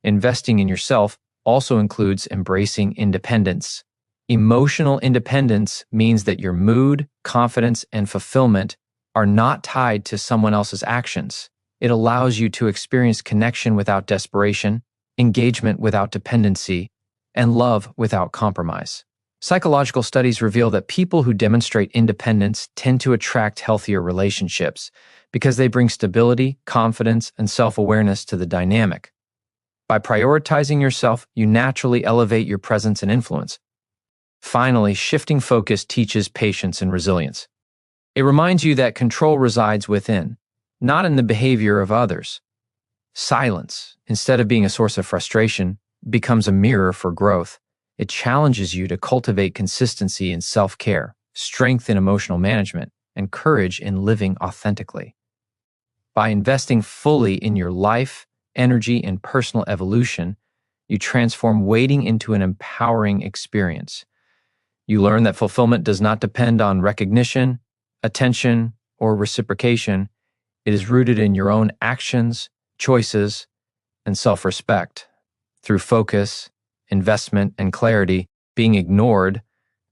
Investing in yourself also includes embracing independence. Emotional independence means that your mood, confidence, and fulfillment are not tied to someone else's actions. It allows you to experience connection without desperation, engagement without dependency, and love without compromise. Psychological studies reveal that people who demonstrate independence tend to attract healthier relationships because they bring stability, confidence, and self-awareness to the dynamic. By prioritizing yourself, you naturally elevate your presence and influence. Finally, shifting focus teaches patience and resilience. It reminds you that control resides within, not in the behavior of others. Silence, instead of being a source of frustration, becomes a mirror for growth. It challenges you to cultivate consistency in self-care, strength in emotional management, and courage in living authentically. By investing fully in your life, energy, and personal evolution, you transform waiting into an empowering experience. You learn that fulfillment does not depend on recognition, attention, or reciprocation. It is rooted in your own actions, choices, and self-respect. Through focus, investment, and clarity, being ignored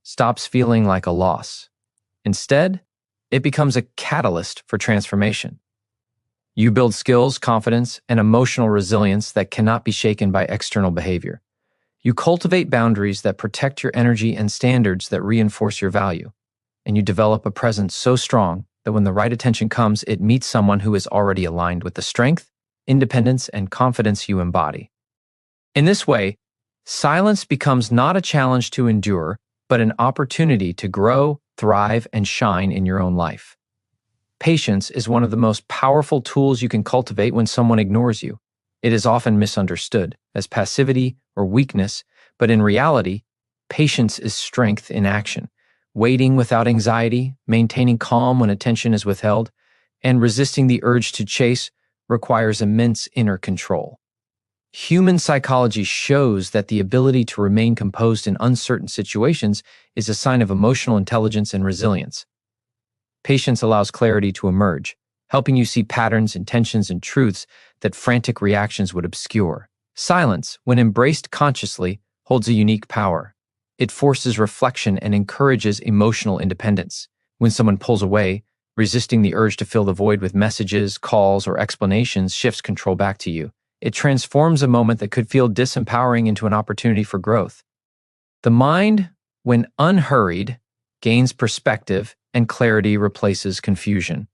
stops feeling like a loss. Instead, it becomes a catalyst for transformation. You build skills, confidence, and emotional resilience that cannot be shaken by external behavior. You cultivate boundaries that protect your energy and standards that reinforce your value. And you develop a presence so strong that when the right attention comes, it meets someone who is already aligned with the strength, independence, and confidence you embody. In this way, silence becomes not a challenge to endure, but an opportunity to grow, thrive, and shine in your own life. Patience is one of the most powerful tools you can cultivate when someone ignores you. It is often misunderstood as passivity or weakness, but in reality, patience is strength in action. Waiting without anxiety, maintaining calm when attention is withheld, and resisting the urge to chase requires immense inner control. Human psychology shows that the ability to remain composed in uncertain situations is a sign of emotional intelligence and resilience. Patience allows clarity to emerge, helping you see patterns, intentions, and truths that frantic reactions would obscure. Silence, when embraced consciously, holds a unique power. It forces reflection and encourages emotional independence. When someone pulls away, resisting the urge to fill the void with messages, calls, or explanations shifts control back to you. It transforms a moment that could feel disempowering into an opportunity for growth. The mind, when unhurried, gains perspective, and clarity replaces confusion.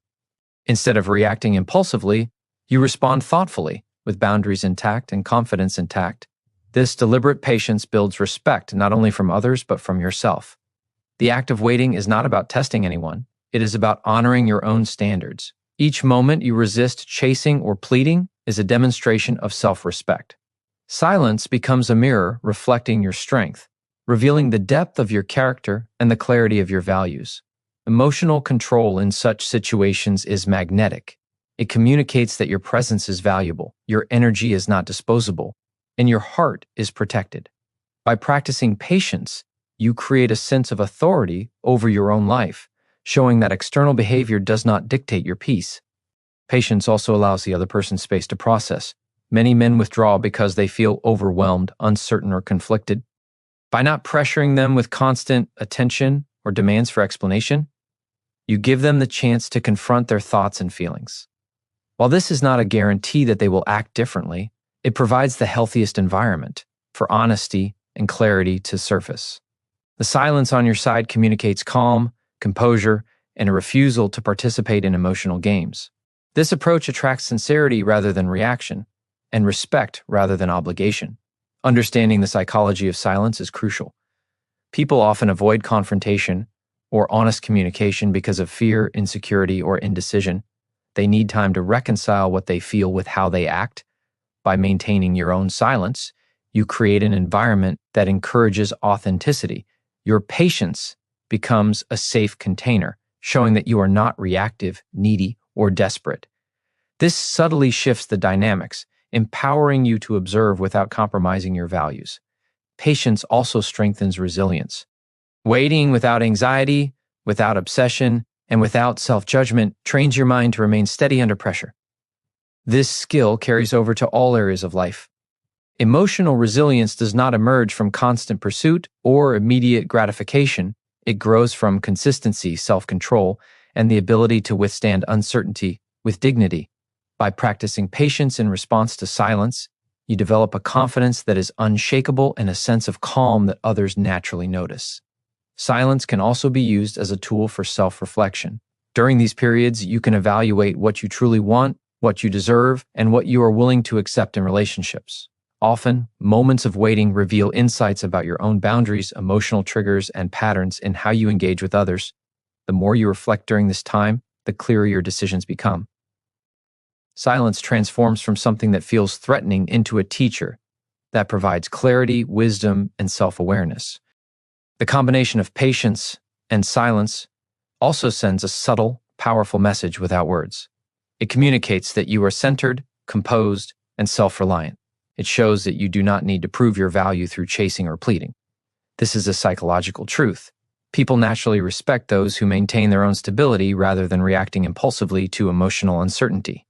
Instead of reacting impulsively, you respond thoughtfully, with boundaries intact and confidence intact. This deliberate patience builds respect not only from others but from yourself. The act of waiting is not about testing anyone. It is about honoring your own standards. Each moment you resist chasing or pleading is a demonstration of self-respect. Silence becomes a mirror reflecting your strength, revealing the depth of your character and the clarity of your values. Emotional control in such situations is magnetic. It communicates that your presence is valuable, your energy is not disposable, and your heart is protected. By practicing patience, you create a sense of authority over your own life, showing that external behavior does not dictate your peace. Patience also allows the other person space to process. Many men withdraw because they feel overwhelmed, uncertain, or conflicted. By not pressuring them with constant attention or demands for explanation, you give them the chance to confront their thoughts and feelings. While this is not a guarantee that they will act differently, it provides the healthiest environment for honesty and clarity to surface. The silence on your side communicates calm, composure, and a refusal to participate in emotional games. This approach attracts sincerity rather than reaction, and respect rather than obligation. Understanding the psychology of silence is crucial. People often avoid confrontation or honest communication because of fear, insecurity, or indecision. They need time to reconcile what they feel with how they act. By maintaining your own silence, you create an environment that encourages authenticity. Your patience becomes a safe container, showing that you are not reactive, needy, or desperate. This subtly shifts the dynamics. empowering you to observe without compromising your values. Patience also strengthens resilience. Waiting without anxiety, without obsession, and without self-judgment trains your mind to remain steady under pressure. This skill carries over to all areas of life. Emotional resilience does not emerge from constant pursuit or immediate gratification. It grows from consistency, self-control, and the ability to withstand uncertainty with dignity. By practicing patience in response to silence, you develop a confidence that is unshakable and a sense of calm that others naturally notice. Silence can also be used as a tool for self-reflection. During these periods, you can evaluate what you truly want, what you deserve, and what you are willing to accept in relationships. Often, moments of waiting reveal insights about your own boundaries, emotional triggers, and patterns in how you engage with others. The more you reflect during this time, the clearer your decisions become. Silence transforms from something that feels threatening into a teacher that provides clarity, wisdom, and self-awareness. The combination of patience and silence also sends a subtle, powerful message without words. It communicates that you are centered, composed, and self-reliant. It shows that you do not need to prove your value through chasing or pleading. This is a psychological truth. People naturally respect those who maintain their own stability rather than reacting impulsively to emotional uncertainty.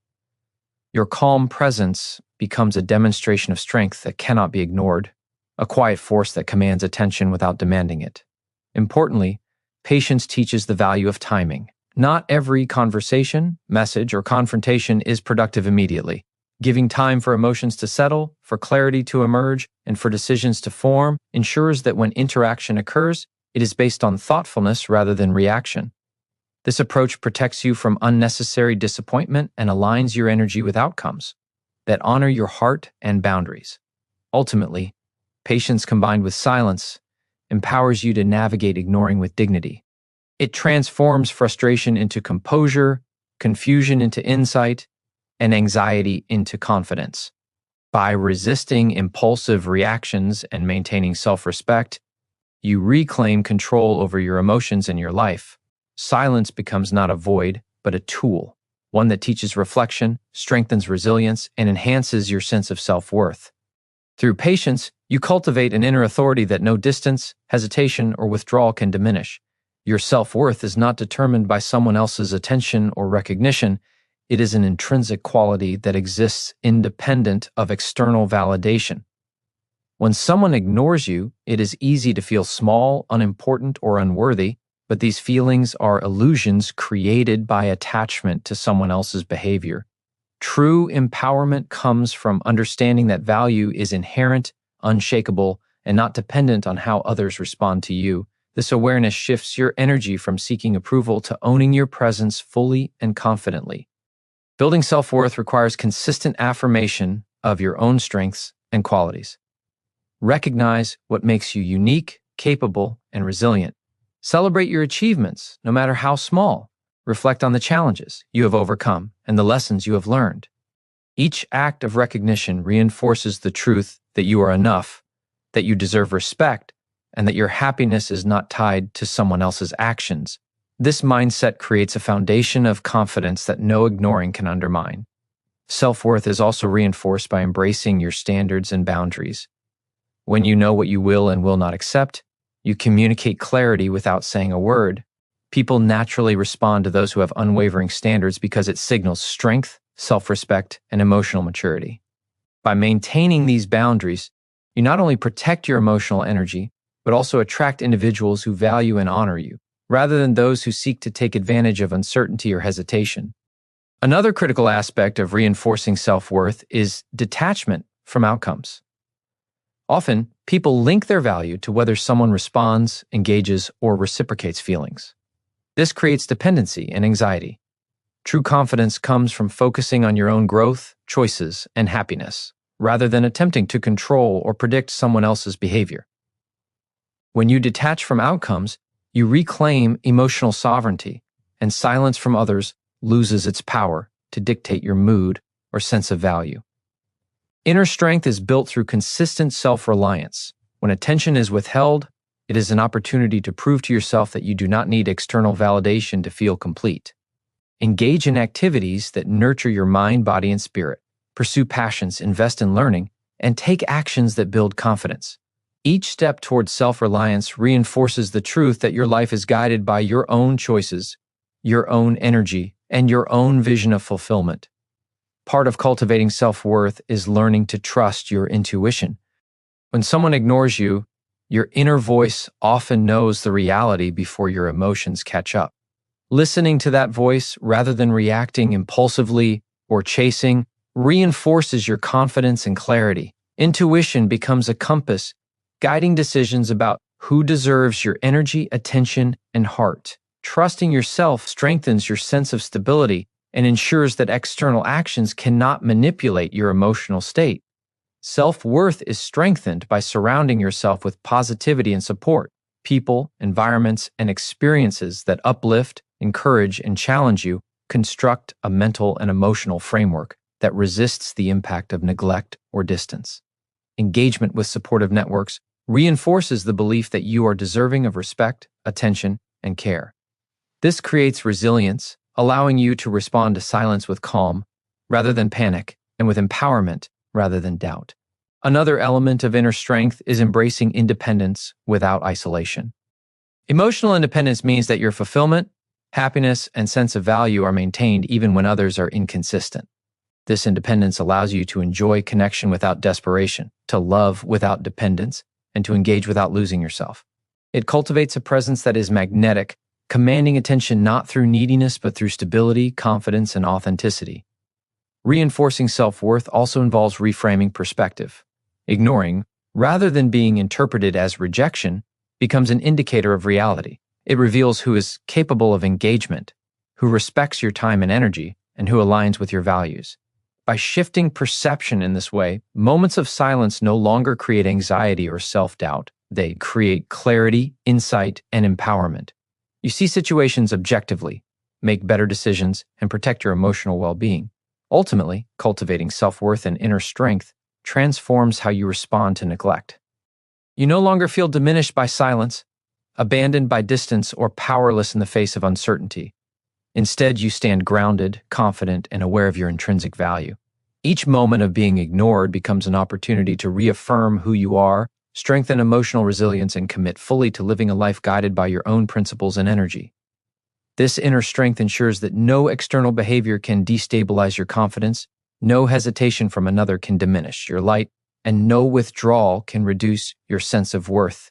Your calm presence becomes a demonstration of strength that cannot be ignored, a quiet force that commands attention without demanding it. Importantly, patience teaches the value of timing. Not every conversation, message, or confrontation is productive immediately. Giving time for emotions to settle, for clarity to emerge, and for decisions to form ensures that when interaction occurs, it is based on thoughtfulness rather than reaction. This approach protects you from unnecessary disappointment and aligns your energy with outcomes that honor your heart and boundaries. Ultimately, patience combined with silence empowers you to navigate ignoring with dignity. It transforms frustration into composure, confusion into insight, and anxiety into confidence. By resisting impulsive reactions and maintaining self-respect, you reclaim control over your emotions and your life. Silence becomes not a void, but a tool, one that teaches reflection, strengthens resilience, and enhances your sense of self-worth. Through patience, you cultivate an inner authority that no distance, hesitation, or withdrawal can diminish. Your self-worth is not determined by someone else's attention or recognition. It is an intrinsic quality that exists independent of external validation. When someone ignores you, it is easy to feel small, unimportant, or unworthy, but these feelings are illusions created by attachment to someone else's behavior. True empowerment comes from understanding that value is inherent, unshakable, and not dependent on how others respond to you. This awareness shifts your energy from seeking approval to owning your presence fully and confidently. Building self-worth requires consistent affirmation of your own strengths and qualities. Recognize what makes you unique, capable, and resilient. Celebrate your achievements, no matter how small. Reflect on the challenges you have overcome and the lessons you have learned. Each act of recognition reinforces the truth that you are enough, that you deserve respect, and that your happiness is not tied to someone else's actions. This mindset creates a foundation of confidence that no ignoring can undermine. Self-worth is also reinforced by embracing your standards and boundaries. When you know what you will and will not accept, you communicate clarity without saying a word. People naturally respond to those who have unwavering standards because it signals strength, self-respect, and emotional maturity. By maintaining these boundaries, you not only protect your emotional energy, but also attract individuals who value and honor you, rather than those who seek to take advantage of uncertainty or hesitation. Another critical aspect of reinforcing self-worth is detachment from outcomes. Often, people link their value to whether someone responds, engages, or reciprocates feelings. This creates dependency and anxiety. True confidence comes from focusing on your own growth, choices, and happiness, rather than attempting to control or predict someone else's behavior. When you detach from outcomes, you reclaim emotional sovereignty, and silence from others loses its power to dictate your mood or sense of value. Inner strength is built through consistent self-reliance. When attention is withheld, it is an opportunity to prove to yourself that you do not need external validation to feel complete. Engage in activities that nurture your mind, body, and spirit. pursue passions, invest in learning, and take actions that build confidence. Each step towards self-reliance reinforces the truth that your life is guided by your own choices, your own energy, and your own vision of fulfillment. Part of cultivating self-worth is learning to trust your intuition. When someone ignores you, your inner voice often knows the reality before your emotions catch up. Listening to that voice rather than reacting impulsively or chasing reinforces your confidence and clarity. Intuition becomes a compass, guiding decisions about who deserves your energy, attention, and heart. Trusting yourself strengthens your sense of stability and ensures that external actions cannot manipulate your emotional state. Self-worth is strengthened by surrounding yourself with positivity and support. People, environments, and experiences that uplift, encourage, and challenge you construct a mental and emotional framework that resists the impact of neglect or distance. Engagement with supportive networks reinforces the belief that you are deserving of respect, attention, and care. This creates resilience, allowing you to respond to silence with calm rather than panic, and with empowerment rather than doubt. Another element of inner strength is embracing independence without isolation. Emotional independence means that your fulfillment, happiness, and sense of value are maintained even when others are inconsistent. This independence allows you to enjoy connection without desperation, to love without dependence, and to engage without losing yourself. It cultivates a presence that is magnetic, commanding attention not through neediness but through stability, confidence, and authenticity. Reinforcing self-worth also involves reframing perspective. Ignoring, rather than being interpreted as rejection, becomes an indicator of reality. It reveals who is capable of engagement, who respects your time and energy, and who aligns with your values. By shifting perception in this way, moments of silence no longer create anxiety or self-doubt. They create clarity, insight, and empowerment. You see situations objectively, make better decisions, and protect your emotional well-being. Ultimately, cultivating self-worth and inner strength transforms how you respond to neglect. You no longer feel diminished by silence, abandoned by distance, or powerless in the face of uncertainty. Instead, you stand grounded, confident, and aware of your intrinsic value. Each moment of being ignored becomes an opportunity to reaffirm who you are, strengthen emotional resilience, and commit fully to living a life guided by your own principles and energy. This inner strength ensures that no external behavior can destabilize your confidence, no hesitation from another can diminish your light, and no withdrawal can reduce your sense of worth.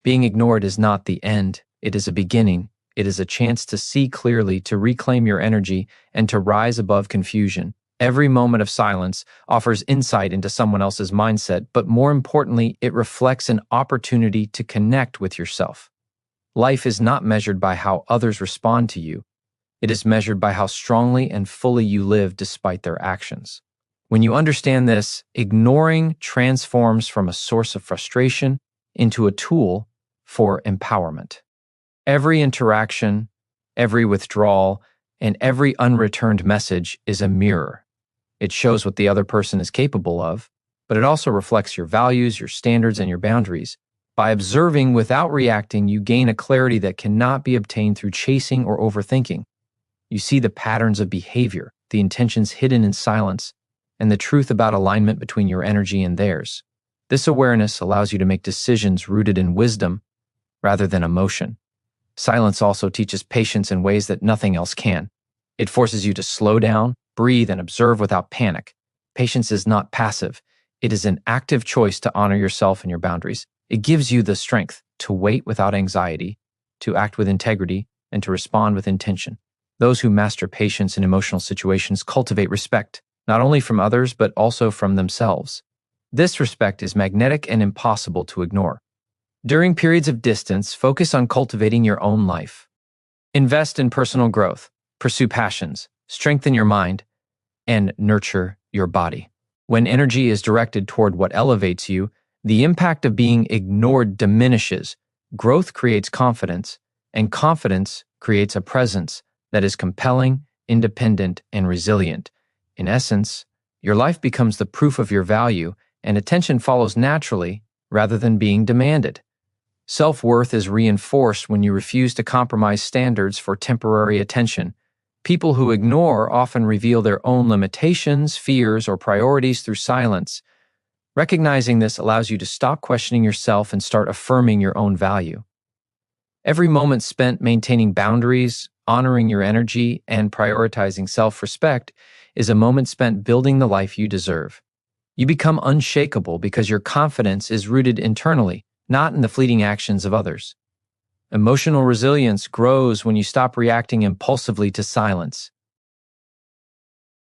Being ignored is not the end, it is a beginning. It is a chance to see clearly, to reclaim your energy, and to rise above confusion. Every moment of silence offers insight into someone else's mindset, but more importantly, it reflects an opportunity to connect with yourself. Life is not measured by how others respond to you. It is measured by how strongly and fully you live despite their actions. When you understand this, ignoring transforms from a source of frustration into a tool for empowerment. Every interaction, every withdrawal, and every unreturned message is a mirror. It shows what the other person is capable of, but it also reflects your values, your standards, and your boundaries. By observing without reacting, you gain a clarity that cannot be obtained through chasing or overthinking. You see the patterns of behavior, the intentions hidden in silence, and the truth about alignment between your energy and theirs. This awareness allows you to make decisions rooted in wisdom rather than emotion. Silence also teaches patience in ways that nothing else can. It forces you to slow down, breathe, and observe without panic. Patience is not passive. It is an active choice to honor yourself and your boundaries. It gives you the strength to wait without anxiety, to act with integrity, and to respond with intention. Those who master patience in emotional situations cultivate respect, not only from others, but also from themselves. This respect is magnetic and impossible to ignore. During periods of distance, focus on cultivating your own life. Invest in personal growth, pursue passions, strengthen your mind, and nurture your body. When energy is directed toward what elevates you, the impact of being ignored diminishes. Growth creates confidence, and confidence creates a presence that is compelling, independent, and resilient. In essence, your life becomes the proof of your value, and attention follows naturally rather than being demanded. Self-worth is reinforced when you refuse to compromise standards for temporary attention. People who ignore often reveal their own limitations, fears, or priorities through silence. Recognizing this allows you to stop questioning yourself and start affirming your own value. Every moment spent maintaining boundaries, honoring your energy, and prioritizing self-respect is a moment spent building the life you deserve. You become unshakable because your confidence is rooted internally, not in the fleeting actions of others. Emotional resilience grows when you stop reacting impulsively to silence.